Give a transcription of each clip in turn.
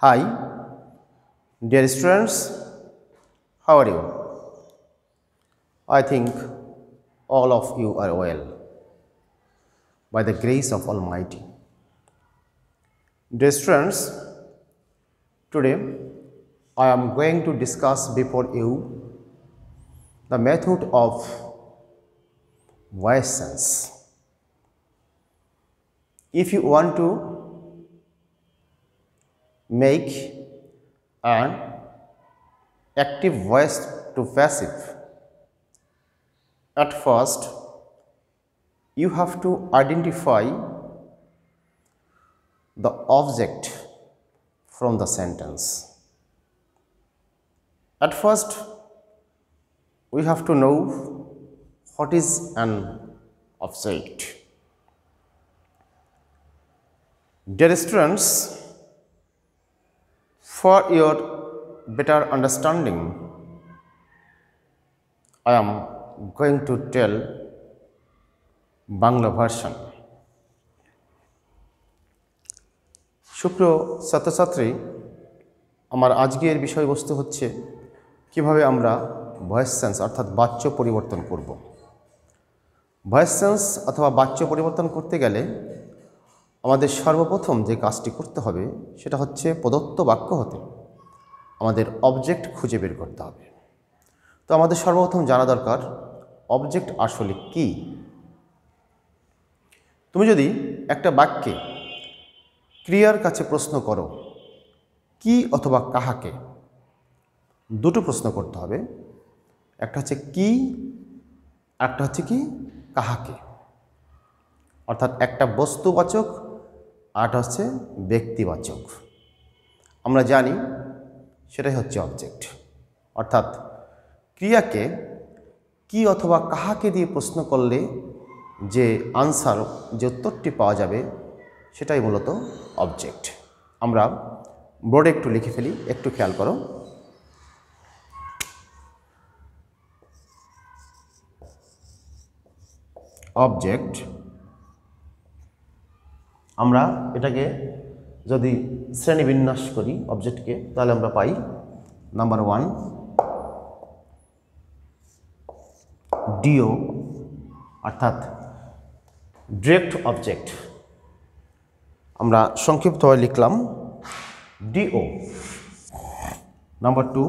Hi, dear students, how are you? I think all of you are well by the grace of Almighty. Dear students, today I am going to discuss before you the method of voice sense. If you want to make an active voice to passive, at first you have to identify the object from the sentence. At first we have to know what is an object. Dear students, for your better understanding, I am going to tell Bangla version. সুপ্রিয় ছাত্রছাত্রী, আমার আজকের বিষয়বস্তু হচ্ছে কিভাবে আমরা voice sense অর্থাৎ বাচ্য পরিবর্তন করব। ভয়েস সেন্স অথবা বাচ্য পরিবর্তন করতে গেলে আমাদের সর্বপ্রথম যে কাজটি করতে হবে সেটা হচ্ছে প্রদত্ত বাক্য হতে আমাদের অবজেক্ট খুঁজে বের করতে হবে। তো আমাদের সর্বপ্রথম জানা দরকার অবজেক্ট আসলে কি। তুমি যদি একটা বাক্যে ক্রিয়ার কাছে প্রশ্ন করো কি অথবা কাহাকে, দুটো প্রশ্ন করতে হবে। একটা হচ্ছে কি, একটা হচ্ছে কি কাহাকে, অর্থাৎ একটা বস্তুবাচক আর একটা হচ্ছে ব্যক্তিবাচক। আমরা জানি সেটাই হচ্ছে অবজেক্ট, অর্থাৎ ক্রিয়াকে কি অথবা কাহাকে দিয়ে প্রশ্ন করলে যে আনসার, যে উত্তরটি পাওয়া যাবে সেটাই মূলত অবজেক্ট। আমরা বোর্ডে একটু লিখে ফেলি, একটু খেয়াল করো। অবজেক্ট, আমরা এটাকে যদি শ্রেণীবিন্যাস করি অবজেক্টকে, তাহলে আমরা পাই নাম্বার 1 ডিও অর্থাৎ ডিরেক্ট অবজেক্ট। আমরা সংক্ষিপ্তভাবে লিখলাম ডিও। নাম্বার 2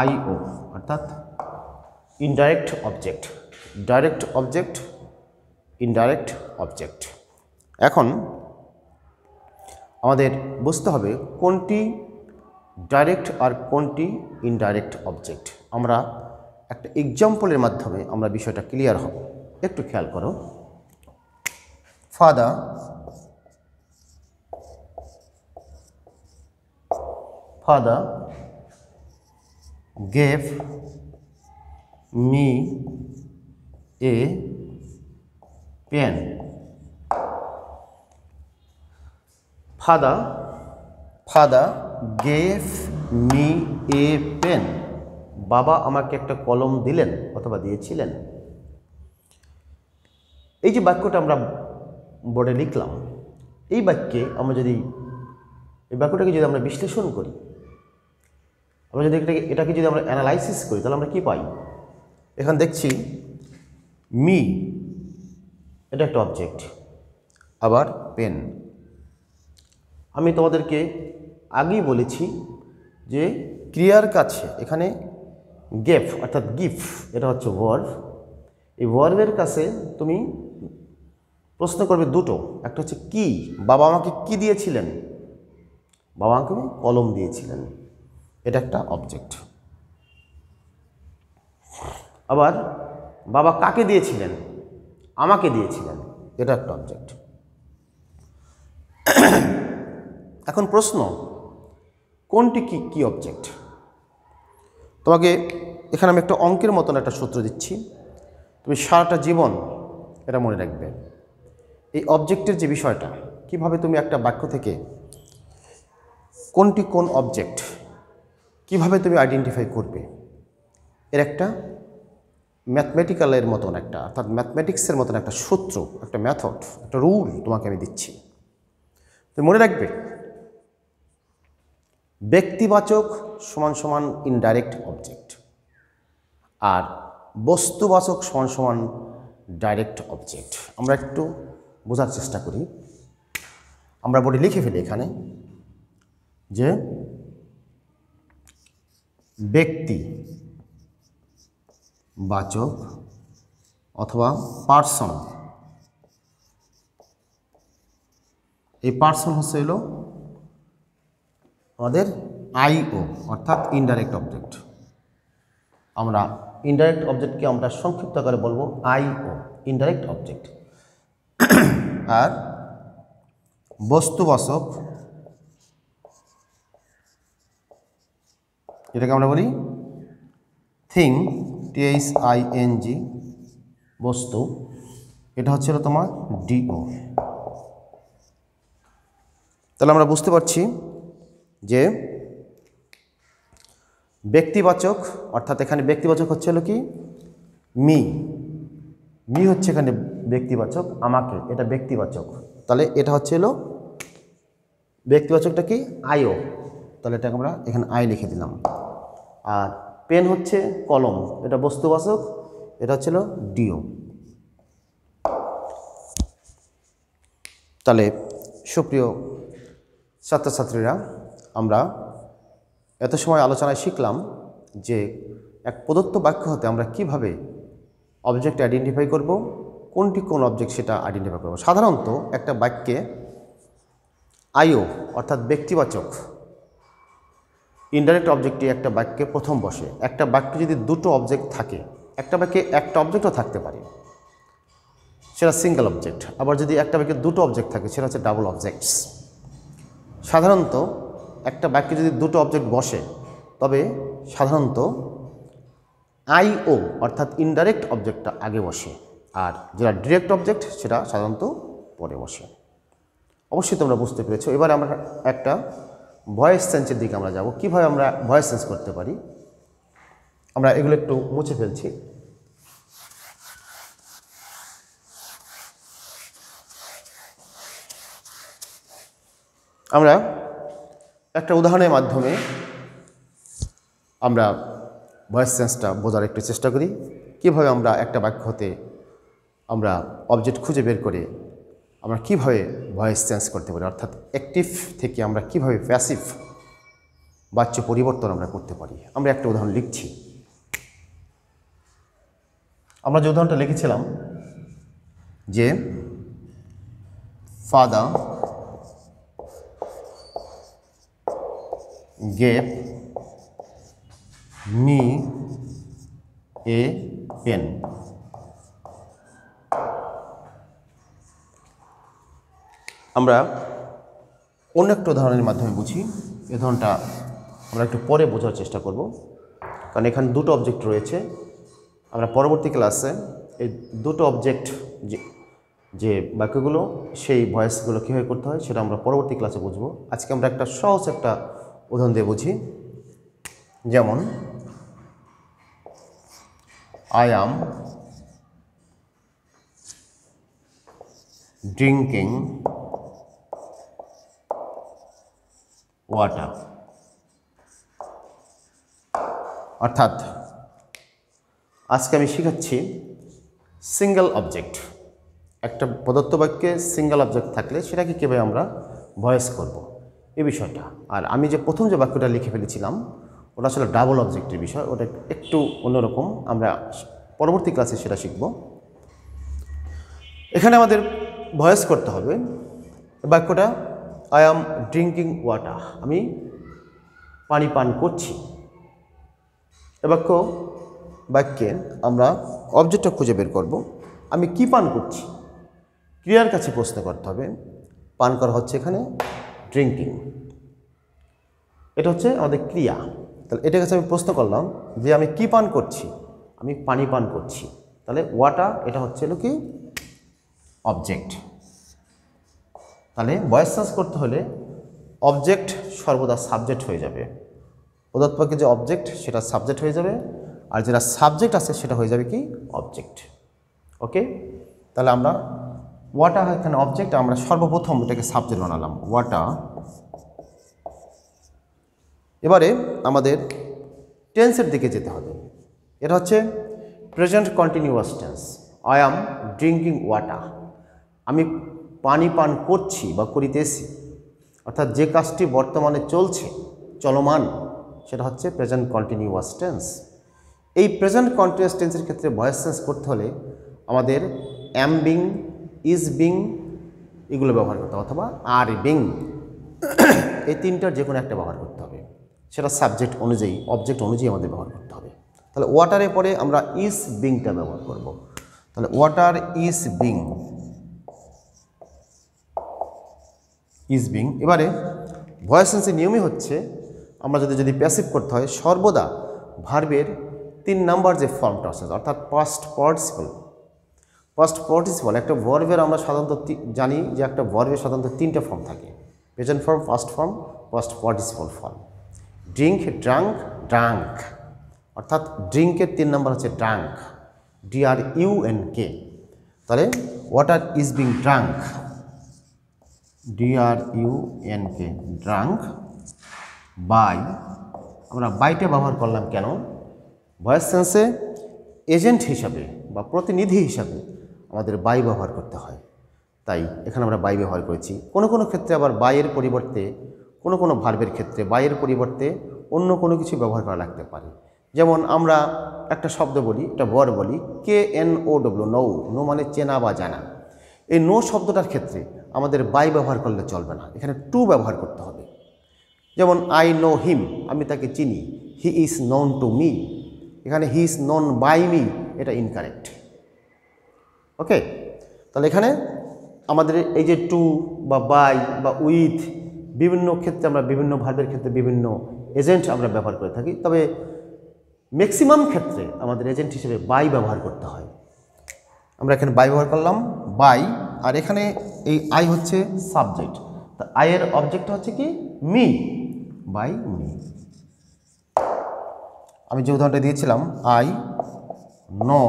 আইও অর্থাৎ indirect object, direct object, indirect object. এখন আমাদের বুঝতে হবে কোনটি ডাইরেক্ট আর কোনটি ইনডাইরেক্ট অবজেক্ট। আমরা একটা এক্সাম্পলের মাধ্যমে আমরা বিষয়টা ক্লিয়ার হব। একটু খেয়াল করো। Father gave me a pen. Father gave me a pen. বাবা আমাকে একটা কলম দিলেন অথবা দিয়েছিলেন। এই যে বাক্যটা আমরা বোর্ডে লিখলাম, এই বাক্যে আমরা যদি এই বাক্যটাকে যদি আমরা বিশ্লেষণ করি, আমরা যদি এটাকে যদি আমরা অ্যানালাইসিস করি, তাহলে আমরা কি পাই? এখানে দেখছি মি, এটা একটা অবজেক্ট, আবার পেন। আমি তোমাদেরকে আগেই বলেছি যে ক্রিয়ার কাছে এখানে গেভ অর্থাৎ গিফট, এটা হচ্ছে ভার্ব। এই ভার্বের কাছে তুমি প্রশ্ন করবে দুটো, একটা হচ্ছে কি, বাবা আমাকে কি দিয়েছিলেন? বাবা আমাকে কলম দিয়েছিলেন, এটা একটা অবজেক্ট। আবার বাবা কাকে দিয়েছিলেন? আমাকে দিয়েছিলেন, এটা একটা অবজেক্ট। এখন প্রশ্ন, কোনটি কি কি অবজেক্ট? তোমাকে এখানে আমি একটা অঙ্কের মতন একটা সূত্র দিচ্ছি, তুমি সারাটা জীবন এটা মনে রাখবে। এই অবজেক্টের যে বিষয়টা, কিভাবে তুমি একটা বাক্য থেকে কোনটি কোন অবজেক্ট কিভাবে তুমি আইডেন্টিফাই করবে, এর একটা ম্যাথমেটিক্যালের মতন একটা, অর্থাৎ ম্যাথমেটিক্সের মতন একটা সূত্র, একটা মেথড, একটা রুল তোমাকে আমি দিচ্ছি। তুমি মনে রাখবে ব্যক্তিবাচক সমান সমান ইনডাইরেক্ট অবজেক্ট, আর বস্তুবাচক সমান সমান ডাইরেক্ট অবজেক্ট। আমরা একটু বোঝার চেষ্টা করি। আমরা বোর্ডে লিখে ফেলি এখানে যে ব্যক্তিবাচক অথবা পার্সন, এই পার্সন হচ্ছে হলো আমাদের আইও অর্থাৎ ইনডাইরেক্ট অবজেক্ট। আমরা ইনডাইরেক্ট অবজেক্টকে আমরা সংক্ষিপ্ত আকারে বলবো আইও, ইনডাইরেক্ট অবজেক্ট। আর বস্তুবাচক এটাকে আমরা বলি থিং, THING, বস্তু। এটা হচ্ছে তোমার ডিও। তাহলে আমরা বুঝতে পারছি যে ব্যক্তিবাচক অর্থাৎ এখানে ব্যক্তিবাচক হচ্ছে হলো কি মি হচ্ছে এখানে ব্যক্তিবাচক, আমাকে, এটা ব্যক্তিবাচক। তাহলে এটা হচ্ছে হলো ব্যক্তিবাচকটা কি আইও, তাহলে এটাকে আমরা এখানে আই লিখে দিলাম। আর পেন হচ্ছে কলম, এটা বস্তুবাচক, এটা হচ্ছে হলো ডিও। তাহলে সুপ্রিয় ছাত্রছাত্রীরা, আমরা এত সময় আলোচনায় শিখলাম যে এক প্রদত্ত বাক্য হতে আমরা কিভাবে অবজেক্ট আইডেন্টিফাই করব, কোনটি কোন অবজেক্ট সেটা আইডেন্টিফাই করব। সাধারণত একটা বাক্যে আইও অর্থাৎ ব্যক্তিবাচক ইনডাইরেক্ট অবজেক্টটি একটা বাক্যে প্রথম বসে। একটা বাক্যে যদি দুটো অবজেক্ট থাকে, একটা বাক্যে একটা অবজেক্টও থাকতে পারে, সেটা সিঙ্গেল অবজেক্ট। আবার যদি একটা বাক্যে দুটো অবজেক্ট থাকে সেটা হচ্ছে ডাবল অবজেক্টস। সাধারণত একটা বাক্যে যদি দুটো অবজেক্ট বসে তবে সাধারণত আইও অর্থাৎ ইনডাইরেক্ট অবজেক্টটা আগে বসে, আর যেটা ডিরেক্ট অবজেক্ট সেটা সাধারণত পরে বসে। অবশ্যই তোমরা বুঝতে পেরেছো। এবার আমরা একটা ভয়েস চেঞ্জের দিকে আমরা যাব, কিভাবে আমরা ভয়েস চেঞ্জ করতে পারি। আমরা এগুলো একটু মুছে ফেলছি। আমরা একটা উদাহরণের মাধ্যমে আমরা ভয়েস চেঞ্জটা বোঝার একটু চেষ্টা করি। কিভাবে আমরা একটা বাক্য হতে আমরা অবজেক্ট খুঁজে বের করে আমরা কিভাবে ভয়েস চেঞ্জ করতে পারি, অর্থাৎ অ্যাক্টিভ থেকে আমরা কিভাবে প্যাসিভ বাচ্য পরিবর্তন আমরা করতে পারি। আমরা একটা উদাহরণ লিখছি। আমরা যে উদাহরণটা লিখেছিলাম যে father gave me a pen. আমরা অন্য একটা উদাহরণের মাধ্যমে বুঝি। এই ধরনটা আমরা একটু পরে বোঝার চেষ্টা করব, কারণ এখানে দুটো অবজেক্ট রয়েছে। আমরা পরবর্তী ক্লাসে এই দুটো অবজেক্ট যে বাক্যগুলো সেই ভয়েসগুলো কীভাবে করতে হয় সেটা আমরা পরবর্তী ক্লাসে বুঝবো। আজকে আমরা একটা সহজ একটা উদাহরণ দিয়ে বুঝি। যেমন I am drinking water, অর্থাৎ আজকে আমি শেখাচ্ছি সিঙ্গেল অবজেক্ট। একটা প্রদত্ত বাক্যে সিঙ্গেল অবজেক্ট থাকলে সেটাকে কীভাবে আমরা ভয়েস করব এই বিষয়টা। আর আমি যে প্রথম যে বাক্যটা লিখে ফেলেছিলাম ওটা আসলে ডাবল অবজেক্টের বিষয়, ওটা একটু অন্যরকম, আমরা পরবর্তী ক্লাসে সেটা শিখব। এখানে আমাদের ভয়েস করতে হবে বাক্যটা আই অ্যাম ড্রিঙ্কিং ওয়াটার, আমি পানি পান করছি। এ বাক্যে আমরা অবজেক্টটা খুঁজে বের করব। আমি কি পান করছি, ক্রিয়ার কাছে প্রশ্ন করতে হবে। পান করা হচ্ছে এখানে ড্রিঙ্কিং, এটা হচ্ছে আমাদের ক্রিয়া। তাহলে এটার কাছে আমি প্রশ্ন করলাম যে আমি কি পান করছি, আমি পানি পান করছি। তাহলে ওয়াটার এটা হচ্ছে কি অবজেক্ট। তাহলে ভয়েস চেঞ্জ করতে হলে অবজেক্ট সর্বদা সাবজেক্ট হয়ে যাবে। প্রদত্ত বাক্যে যে অবজেক্ট সেটা সাবজেক্ট হয়ে যাবে, আর যেটা সাবজেক্ট আছে সেটা হয়ে যাবে কি অবজেক্ট। ওকে, তাহলে আমরা ওয়াটার এখানে অবজেক্ট, আমরা সর্বপ্রথম এটাকে সাবজেক্ট বানালাম। ওয়াটার এবারে আমাদের টেন্সের দিকে যেতে হবে। এটা হচ্ছে present continuous tense. I am drinking water, আমি পানি পান করছি বা করিতেছি, অর্থাৎ যে কাজটি বর্তমানে চলছে, চলমান, সেটা হচ্ছে প্রেজেন্ট কন্টিনিউয়াস টেন্স। এই প্রেজেন্ট কন্টিনিউয়াস টেন্সের ক্ষেত্রে ভয়েস চেঞ্জ করতে হলে আমাদের অ্যাম বিং, ইজ বিং এগুলো ব্যবহার করতে হবে, অথবা আর বিং, এই তিনটার যে কোনো একটা ব্যবহার করতে হবে। সেটা সাবজেক্ট অনুযায়ী, অবজেক্ট অনুযায়ী আমাদের ব্যবহার করতে হবে। তাহলে ওয়াটারের পরে আমরা ইজ বিংটা ব্যবহার করব। তাহলে water is being, is being. এবারে ভয়েস চেঞ্জের নিয়মই হচ্ছে আমরা যদি প্যাসিভ করতে হয়, সর্বদা ভার্বের 3 নাম্বার যে ফর্মটা আছে, অর্থাৎ পাস্ট পার্টিসিপল। পাস্ট পার্টিসিপল একটা ভার্বের আমরা সাধারণত জানি যে একটা ভার্বের সাধারণত 3টা ফর্ম থাকে, present form, past form, past participle form. Drink, drank, drunk, অর্থাৎ ড্রিঙ্কের 3 নাম্বার হচ্ছে ড্রাঙ্ক, DRUNK। তাহলে water is being drunk, DRUNK, drunk by. আমরা বাইটা ব্যবহার করলাম কেন? ভয়েস সেন্সে এজেন্ট হিসাবে বা প্রতিনিধি হিসাবে আমাদের বাই ব্যবহার করতে হয়, তাই এখানে আমরা বাই ব্যবহার করেছি। কোনো কোনো ক্ষেত্রে আবার বাইয়ের পরিবর্তে, কোনো কোনো ভার্বের ক্ষেত্রে বাইয়ের পরিবর্তে অন্য কোনো কিছু ব্যবহার করা লাগতে পারে। যেমন আমরা একটা শব্দ বলি, একটা ওয়ার্ড বলি, KNOW, নো, নো মানে চেনা বা জানা। এই নো শব্দটার ক্ষেত্রে আমাদের বাই ব্যবহার করলে চলবে না, এখানে টু ব্যবহার করতে হবে। যেমন আই নো হিম, আমি তাকে চিনি, he is known to me, এখানে he is known by me, এটা ইনকারেক্ট। ওকে, তাহলে এখানে আমাদের এই যে টু বা বাই বা উইথ, বিভিন্ন ক্ষেত্রে আমরা বিভিন্ন ভার্বের ক্ষেত্রে বিভিন্ন এজেন্ট আমরা ব্যবহার করে থাকি, তবে ম্যাক্সিমাম ক্ষেত্রে আমাদের এজেন্ট হিসেবে বাই ব্যবহার করতে হয়। আমরা এখানে বাই ব্যবহার করলাম, বাই, আর এখানে এই আই হচ্ছে সাবজেক্ট, তা আইয়ের অবজেক্ট হচ্ছে কি মি, বাই মি। আমি যে উদাহরণটা দিয়েছিলাম, আই নো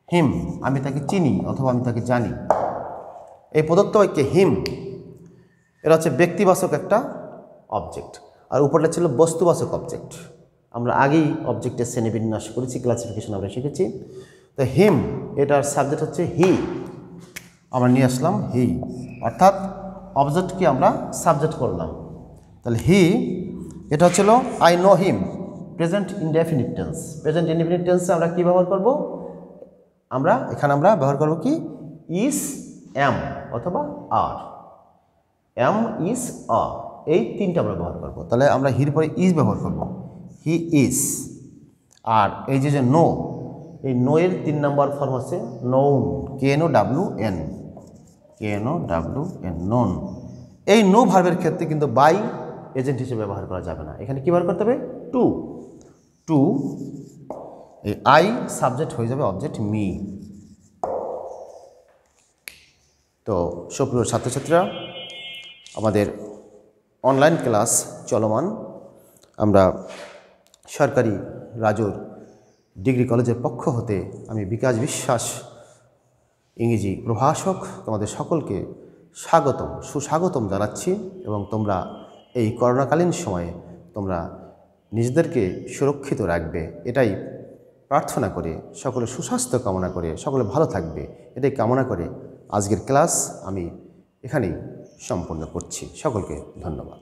হিম, আমি তাকে চিনি অথবা আমি তাকে জানি। এই প্রদত্ত বাক্যে হিম, এটা হচ্ছে ব্যক্তিবাচক একটা অবজেক্ট, আর উপরটা ছিল বস্তুবাচক অবজেক্ট। আমরা আগেই অবজেক্টের শ্রেণীবিন্যাস করেছি, ক্লাসিফিকেশন আমরা শিখেছি। তো হিম, এটার সাবজেক্ট হচ্ছে হি, আমরা নিয়ে আসলাম হি, অর্থাৎ অবজেক্টকে আমরা সাবজেক্ট করলাম। তাহলে হি, এটা হচ্ছিল I know him, present indefinite tense. Present indefinite টেন্সে আমরা কি ব্যবহার করব? এখানে আমরা ব্যবহার করব কি ইজ, এম অথবা আর। এম, ইজ, আর, এই 3টা আমরা ব্যবহার করব। তাহলে আমরা হির পরে ইজ ব্যবহার করব, হি ইজ। আর এই যে নো, এই নো এর 3 নাম্বার ফর্ম হচ্ছে নোন, KNOWN, KNOWN, নোন। এই নো ভার্বের ক্ষেত্রে কিন্তু বাই এজেন্ট হিসেবে ব্যবহার করা যাবে না, এখানে কি ব্যবহার করতে হবে? টু, টু, এই আই সাবজেক্ট হয়ে যাবে অবজেক্ট মি। তো সুপ্রিয় ছাত্রছাত্রীরা, আমাদের অনলাইন ক্লাস চলমান। আমরা সরকারি রাজুর ডিগ্রি কলেজের পক্ষ হতে আমি বিকাশ বিশ্বাস, ইংরেজি প্রভাষক, তোমাদের সকলকে স্বাগতম, সুস্বাগতম জানাচ্ছি। এবং তোমরা এই করোনাকালীন সময়ে তোমরা নিজেদেরকে সুরক্ষিত রাখবে, এটাই প্রার্থনা করে, সকলে সুস্বাস্থ্য কামনা করে, সকলে ভালো থাকবে, এটাই কামনা করে আজকের ক্লাস আমি এখানেই সম্পন্ন করছি। সকলকে ধন্যবাদ।